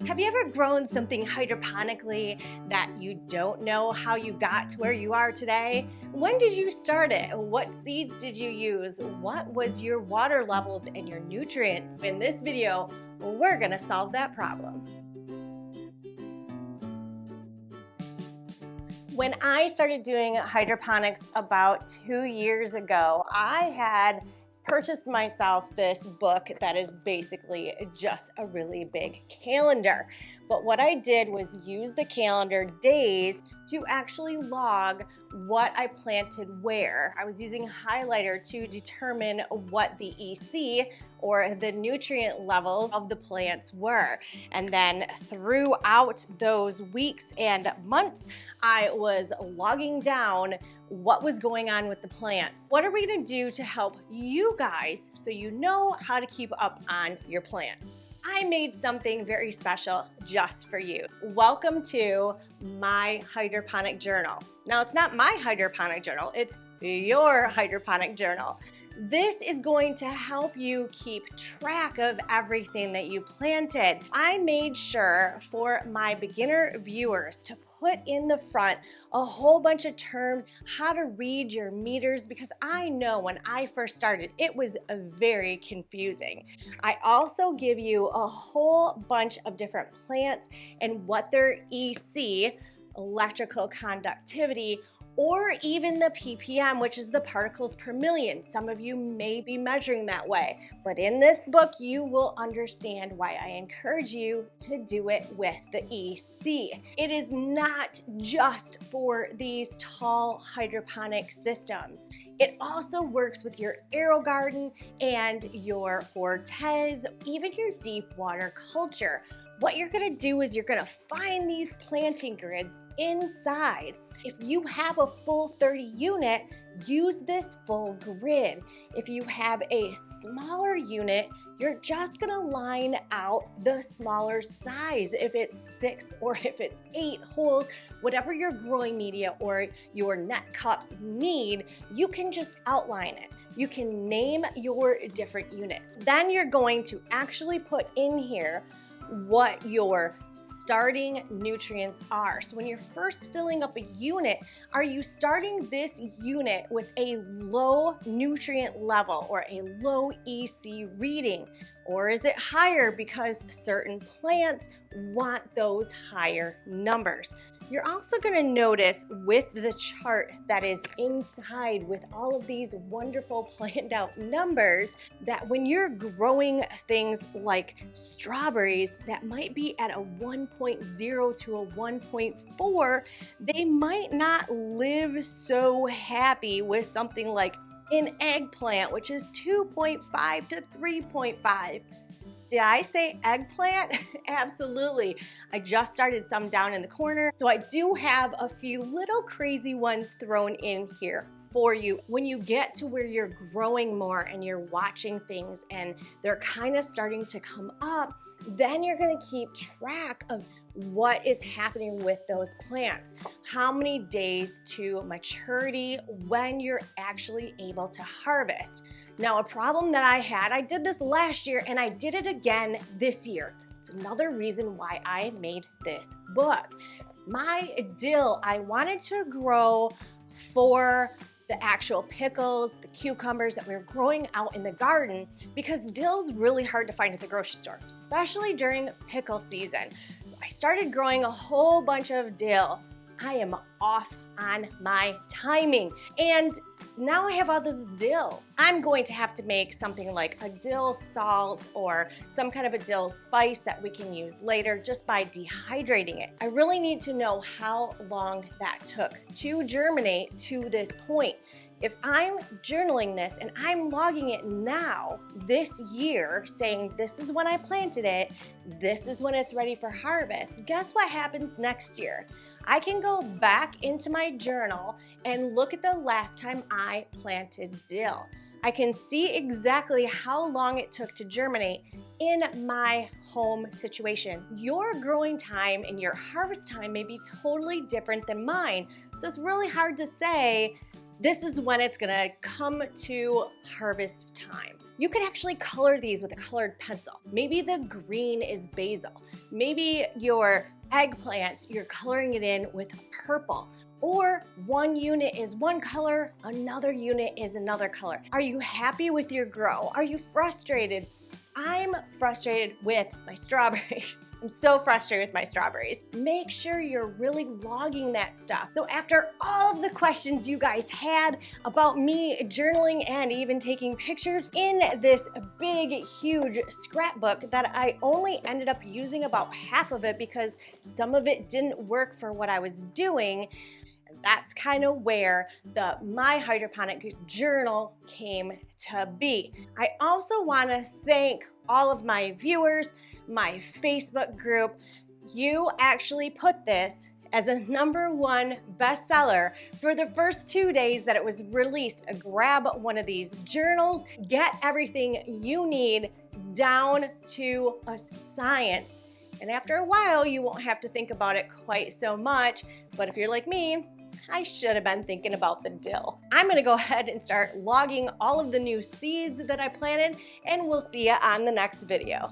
Have you ever grown something hydroponically that you don't know how you got to where you are today? When did you start it? What seeds did you use? What was your water levels and your nutrients? In this video, we're gonna solve that problem. When I started doing hydroponics about 2 years ago, I had purchased myself this book that is basically just a really big calendar. But what I did was use the calendar days to actually log what I planted where. I was using highlighter to determine what the EC or the nutrient levels of the plants were. And then throughout those weeks and months, I was logging down what was going on with the plants. What are we gonna do to help you guys so you know how to keep up on your plants? I made something very special just for you. Welcome to my hydroponic journal. Now, it's not my hydroponic journal, it's your hydroponic journal. This is going to help you keep track of everything that you planted. I made sure for my beginner viewers to put in the front a whole bunch of terms, how to read your meters, because I know when I first started, it was very confusing. I also give you a whole bunch of different plants and what their EC, electrical conductivity, or even the ppm, which is the particles per million. Some of you may be measuring that way, but in this book, you will understand why I encourage you to do it with the EC. It is not just for these tall hydroponic systems. It also works with your AeroGarden and your Hortez, even your deep water culture. What you're gonna do is you're gonna find these planting grids inside. If you have a full 30 unit, use this full grid. If you have a smaller unit, you're just gonna line out the smaller size. If it's 6 or if it's 8 holes, whatever your growing media or your net cups need, you can just outline it. You can name your different units. Then you're going to actually put in here what your starting nutrients are. So when you're first filling up a unit, are you starting this unit with a low nutrient level or a low EC reading? Or is it higher because certain plants want those higher numbers? You're also going to notice with the chart that is inside with all of these wonderful planned out numbers that when you're growing things like strawberries that might be at a 1.0 to a 1.4, they might not live so happy with something like an eggplant, which is 2.5 to 3.5. Did I say eggplant? Absolutely. I just started some down in the corner, so I do have a few little crazy ones thrown in here for you. When you get to where you're growing more and you're watching things and they're kind of starting to come up, then you're gonna keep track of what is happening with those plants. How many days to maturity when you're actually able to harvest. Now, a problem that I had, I did this last year and I did it again this year. It's another reason why I made this book. My dill, I wanted to grow for the actual pickles, the cucumbers that we were growing out in the garden because dill's really hard to find at the grocery store, especially during pickle season. So I started growing a whole bunch of dill. I am off on my timing. And now I have all this dill. I'm going to have to make something like a dill salt or some kind of a dill spice that we can use later just by dehydrating it. I really need to know how long that took to germinate to this point. If I'm journaling this and I'm logging it now, this year, saying this is when I planted it, this is when it's ready for harvest, guess what happens next year? I can go back into my journal and look at the last time I planted dill. I can see exactly how long it took to germinate in my home situation. Your growing time and your harvest time may be totally different than mine. So it's really hard to say this is when it's gonna come to harvest time. You could actually color these with a colored pencil. Maybe the green is basil. Maybe your eggplants, you're coloring it in with purple. Or one unit is one color, another unit is another color. Are you happy with your grow? Are you frustrated? I'm frustrated with my strawberries. I'm so frustrated with my strawberries. Make sure you're really logging that stuff. So after all of the questions you guys had about me journaling and even taking pictures in this big, huge scrapbook that I only ended up using about half of it because some of it didn't work for what I was doing, that's kind of where my hydroponic journal came to be. I also want to thank all of my viewers, my Facebook group. You actually put this as a #1 bestseller for the first 2 days that it was released. Grab one of these journals, get everything you need down to a science. And after a while, you won't have to think about it quite so much. But if you're like me, I should have been thinking about the dill. I'm gonna go ahead and start logging all of the new seeds that I planted, and we'll see you on the next video.